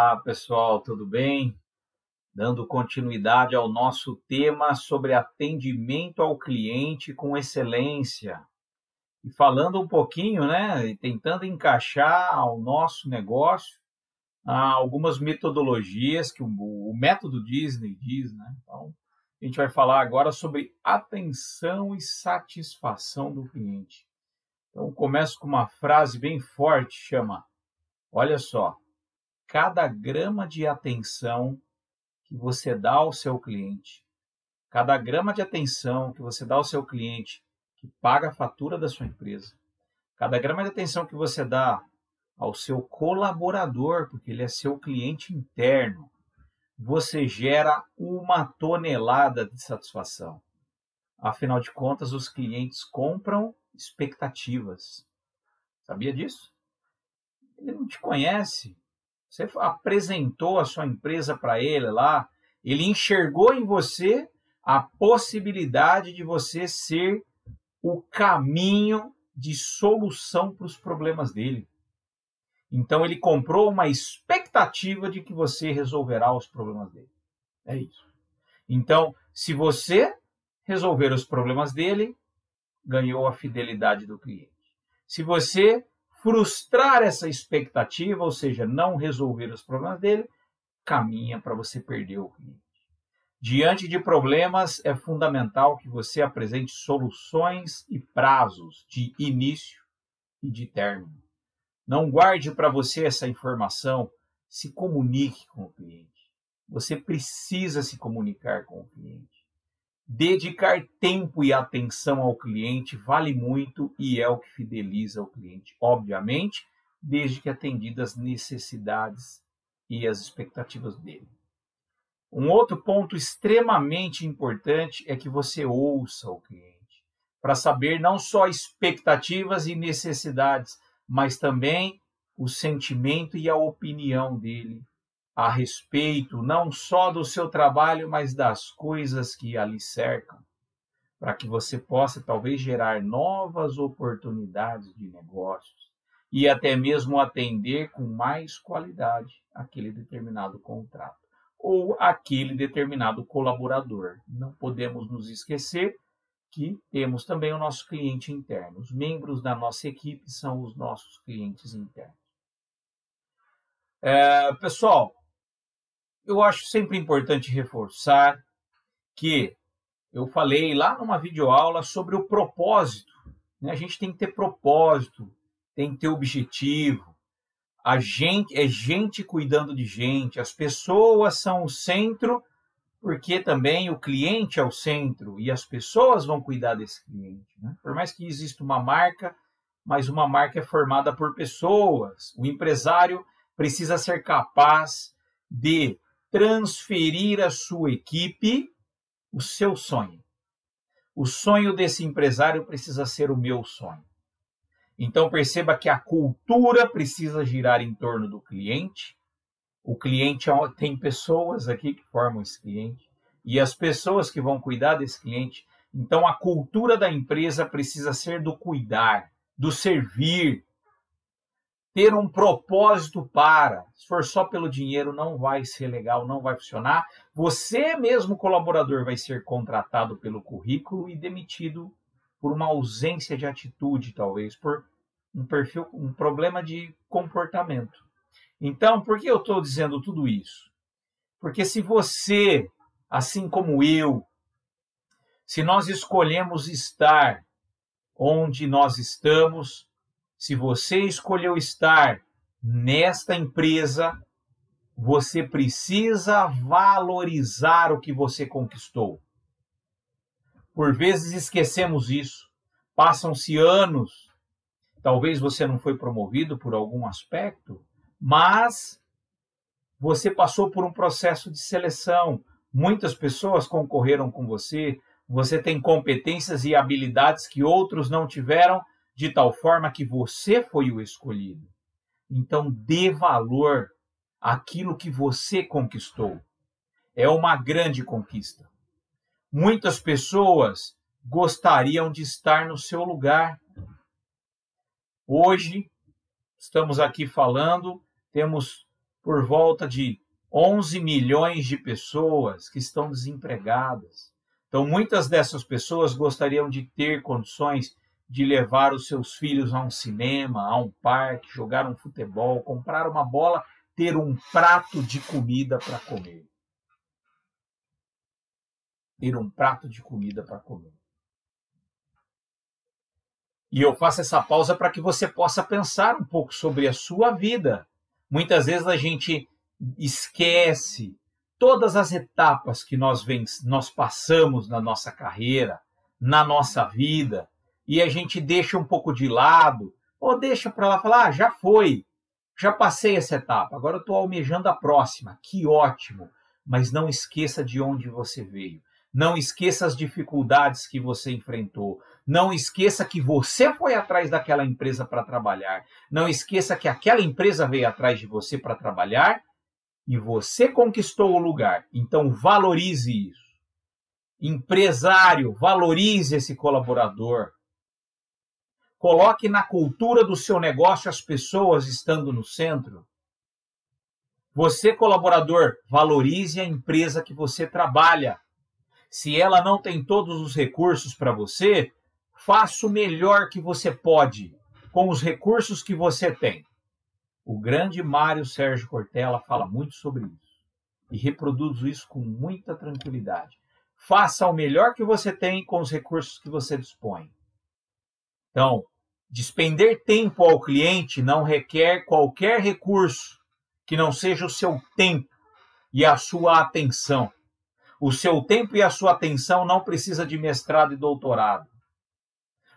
Olá, pessoal, tudo bem? Dando continuidade ao nosso tema sobre atendimento ao cliente com excelência. E falando um pouquinho, e tentando encaixar ao nosso negócio algumas metodologias que o método Disney diz, né? Então, a gente vai falar agora sobre atenção e satisfação do cliente. Então, começo com uma frase bem forte, chama: olha só, cada grama de atenção que você dá ao seu cliente, cada grama de atenção que você dá ao seu cliente que paga a fatura da sua empresa, cada grama de atenção que você dá ao seu colaborador, porque ele é seu cliente interno, você gera 1 tonelada de satisfação. Afinal de contas, os clientes compram expectativas. Sabia disso? Ele não te conhece. Você apresentou a sua empresa para ele lá, ele enxergou em você a possibilidade de você ser o caminho de solução para os problemas dele. Então, ele comprou uma expectativa de que você resolverá os problemas dele. É isso. Então, se você resolver os problemas dele, ganhou a fidelidade do cliente. Se você frustrar essa expectativa, ou seja, não resolver os problemas dele, caminha para você perder o cliente. Diante de problemas, é fundamental que você apresente soluções e prazos de início e de término. Não guarde para você essa informação, se comunique com o cliente. Você precisa se comunicar com o cliente. Dedicar tempo e atenção ao cliente vale muito e é o que fideliza o cliente, obviamente, desde que atendidas as necessidades e as expectativas dele. Um outro ponto extremamente importante é que você ouça o cliente, para saber não só expectativas e necessidades, mas também o sentimento e a opinião dele a respeito não só do seu trabalho, mas das coisas que ali cercam, para que você possa talvez gerar novas oportunidades de negócios e até mesmo atender com mais qualidade aquele determinado contrato ou aquele determinado colaborador. Não podemos nos esquecer que temos também o nosso cliente interno. Os membros da nossa equipe são os nossos clientes internos. Pessoal, eu acho sempre importante reforçar que eu falei lá numa videoaula sobre o propósito. A gente tem que ter propósito, tem que ter objetivo. É gente cuidando de gente. As pessoas são o centro, porque também o cliente é o centro e as pessoas vão cuidar desse cliente. Por mais que exista uma marca, mas uma marca é formada por pessoas. O empresário precisa ser capaz de transferir à sua equipe o seu sonho. O sonho desse empresário precisa ser o meu sonho. Então, perceba que a cultura precisa girar em torno do cliente. O cliente tem pessoas aqui que formam esse cliente e as pessoas que vão cuidar desse cliente. Então, a cultura da empresa precisa ser do cuidar, do servir, ter um propósito para. Se for só pelo dinheiro, não vai ser legal, não vai funcionar. Você mesmo, colaborador, vai ser contratado pelo currículo e demitido por uma ausência de atitude, talvez, por um problema de comportamento. Então, por que eu estou dizendo tudo isso? Porque se você, assim como eu, se nós escolhemos estar onde nós estamos, se você escolheu estar nesta empresa, você precisa valorizar o que você conquistou. Por vezes esquecemos isso. Passam-se anos. Talvez você não foi promovido por algum aspecto, mas você passou por um processo de seleção. Muitas pessoas concorreram com você. Você tem competências e habilidades que outros não tiveram, de tal forma que você foi o escolhido. Então, dê valor àquilo que você conquistou. É uma grande conquista. Muitas pessoas gostariam de estar no seu lugar. Hoje, estamos aqui falando, temos por volta de 11 milhões de pessoas que estão desempregadas. Então, muitas dessas pessoas gostariam de ter condições de levar os seus filhos a um cinema, a um parque, jogar um futebol, comprar uma bola, ter um prato de comida para comer. Ter um prato de comida para comer. E eu faço essa pausa para que você possa pensar um pouco sobre a sua vida. Muitas vezes a gente esquece todas as etapas que nós passamos na nossa carreira, na nossa vida, e a gente deixa um pouco de lado, ou deixa para lá falar, já foi, já passei essa etapa, agora eu estou almejando a próxima, que ótimo, mas não esqueça de onde você veio. Não esqueça as dificuldades que você enfrentou. Não esqueça que você foi atrás daquela empresa para trabalhar. Não esqueça que aquela empresa veio atrás de você para trabalhar e você conquistou o lugar. Então, valorize isso. Empresário, valorize esse colaborador. Coloque na cultura do seu negócio as pessoas estando no centro. Você, colaborador, valorize a empresa que você trabalha. Se ela não tem todos os recursos para você, faça o melhor que você pode com os recursos que você tem. O grande Mário Sérgio Cortella fala muito sobre isso e reproduz isso com muita tranquilidade. Faça o melhor que você tem com os recursos que você dispõe. Então, despender tempo ao cliente não requer qualquer recurso que não seja o seu tempo e a sua atenção. O seu tempo e a sua atenção não precisa de mestrado e doutorado.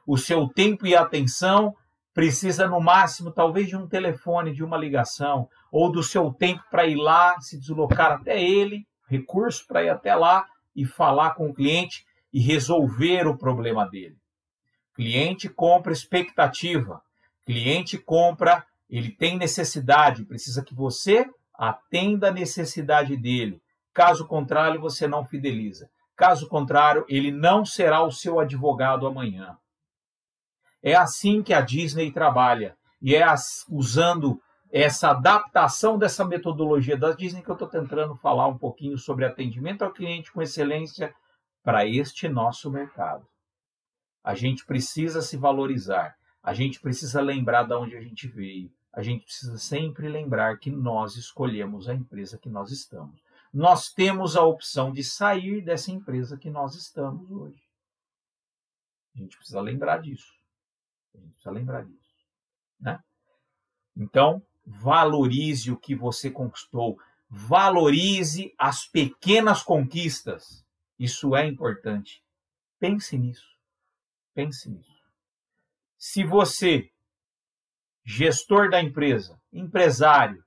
O seu tempo e atenção precisa, no máximo, talvez de um telefone, de uma ligação, ou do seu tempo para ir lá, se deslocar até ele, recurso para ir até lá e falar com o cliente e resolver o problema dele. Cliente compra expectativa. Cliente compra, ele tem necessidade, precisa que você atenda a necessidade dele. Caso contrário, você não fideliza. Caso contrário, ele não será o seu advogado amanhã. É assim que a Disney trabalha. E é usando essa adaptação dessa metodologia da Disney que eu estou tentando falar um pouquinho sobre atendimento ao cliente com excelência para este nosso mercado. A gente precisa se valorizar. A gente precisa lembrar de onde a gente veio. A gente precisa sempre lembrar que nós escolhemos a empresa que nós estamos. Nós temos a opção de sair dessa empresa que nós estamos hoje. A gente precisa lembrar disso. Né? Então, valorize o que você conquistou. Valorize as pequenas conquistas. Isso é importante. Pense nisso. Se você, gestor da empresa, empresário,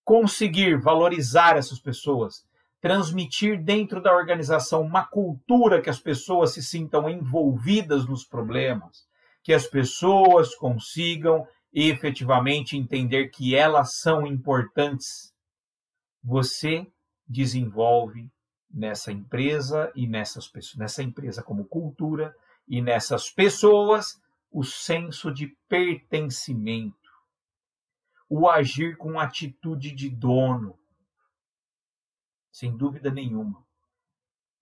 conseguir valorizar essas pessoas, transmitir dentro da organização uma cultura que as pessoas se sintam envolvidas nos problemas, que as pessoas consigam efetivamente entender que elas são importantes, você desenvolve nessa empresa e nessa empresa como cultura e nessas pessoas o senso de pertencimento. O agir com atitude de dono, sem dúvida nenhuma.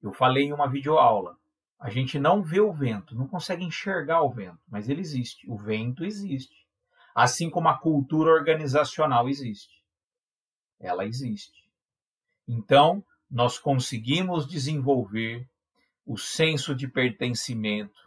Eu falei em uma videoaula, a gente não vê o vento, não consegue enxergar o vento, mas ele existe, o vento existe. Assim como a cultura organizacional existe. Ela existe. Então, nós conseguimos desenvolver o senso de pertencimento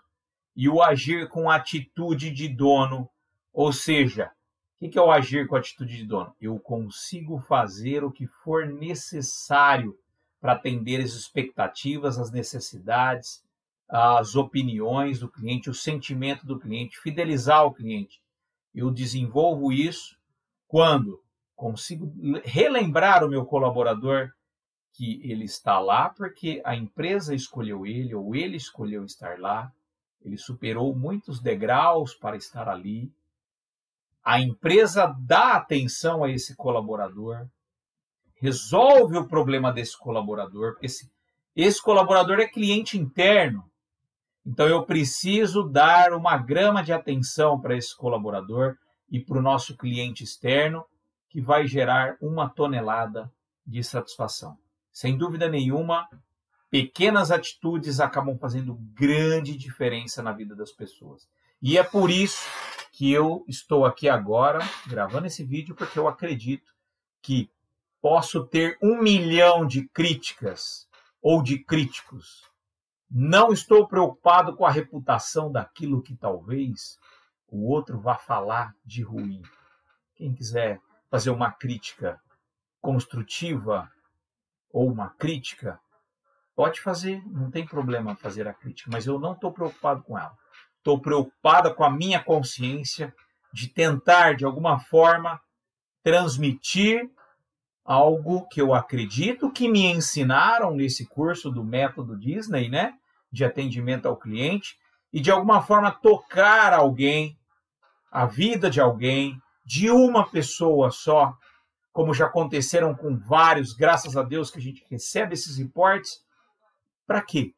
e o agir com atitude de dono, ou seja, o que é o agir com atitude de dono? Eu consigo fazer o que for necessário para atender as expectativas, as necessidades, as opiniões do cliente, o sentimento do cliente, fidelizar o cliente. Eu desenvolvo isso quando consigo relembrar o meu colaborador que ele está lá porque a empresa escolheu ele ou ele escolheu estar lá. Ele superou muitos degraus para estar ali. A empresa dá atenção a esse colaborador, resolve o problema desse colaborador, porque esse colaborador é cliente interno. Então, eu preciso dar uma grama de atenção para esse colaborador e para o nosso cliente externo, que vai gerar 1 tonelada de satisfação. Sem dúvida nenhuma, pequenas atitudes acabam fazendo grande diferença na vida das pessoas. E é por isso que eu estou aqui agora gravando esse vídeo, porque eu acredito que posso ter 1 milhão de críticas ou de críticos. Não estou preocupado com a reputação daquilo que talvez o outro vá falar de ruim. Quem quiser fazer uma crítica construtiva ou uma crítica, pode fazer, não tem problema fazer a crítica, mas eu não estou preocupado com ela. Estou preocupada com a minha consciência de tentar, de alguma forma, transmitir algo que eu acredito que me ensinaram nesse curso do método Disney, né? De atendimento ao cliente, e de alguma forma tocar alguém, a vida de alguém, de uma pessoa só, como já aconteceram com vários, graças a Deus que a gente recebe esses reportes. Para quê?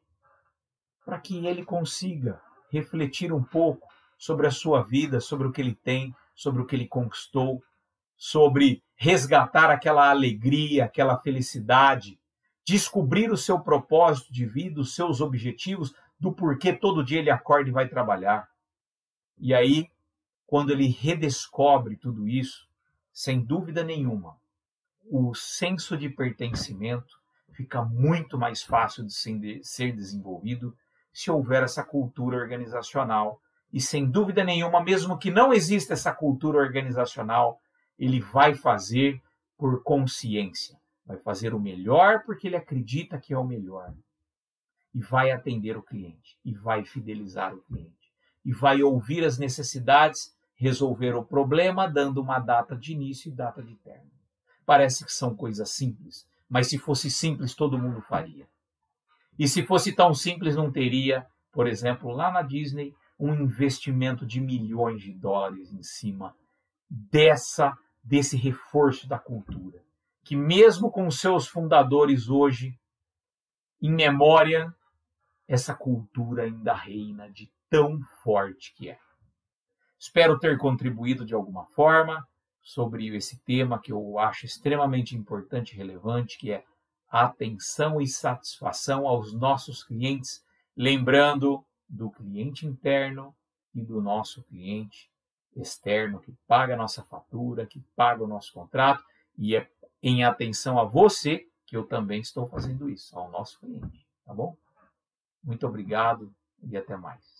Para que ele consiga refletir um pouco sobre a sua vida, sobre o que ele tem, sobre o que ele conquistou, sobre resgatar aquela alegria, aquela felicidade, descobrir o seu propósito de vida, os seus objetivos, do porquê todo dia ele acorda e vai trabalhar. E aí, quando ele redescobre tudo isso, sem dúvida nenhuma, o senso de pertencimento fica muito mais fácil de ser desenvolvido se houver essa cultura organizacional. E sem dúvida nenhuma, mesmo que não exista essa cultura organizacional, ele vai fazer por consciência. Vai fazer o melhor porque ele acredita que é o melhor. E vai atender o cliente. E vai fidelizar o cliente. E vai ouvir as necessidades, resolver o problema, dando uma data de início e data de término. Parece que são coisas simples, mas se fosse simples, todo mundo faria. E se fosse tão simples, não teria, por exemplo, lá na Disney, um investimento de milhões de dólares em cima desse reforço da cultura. Que mesmo com seus fundadores hoje, em memória, essa cultura ainda reina de tão forte que é. Espero ter contribuído de alguma forma sobre esse tema que eu acho extremamente importante e relevante, que é atenção e satisfação aos nossos clientes, lembrando do cliente interno e do nosso cliente externo, que paga a nossa fatura, que paga o nosso contrato, e é em atenção a você que eu também estou fazendo isso, ao nosso cliente, tá bom? Muito obrigado e até mais.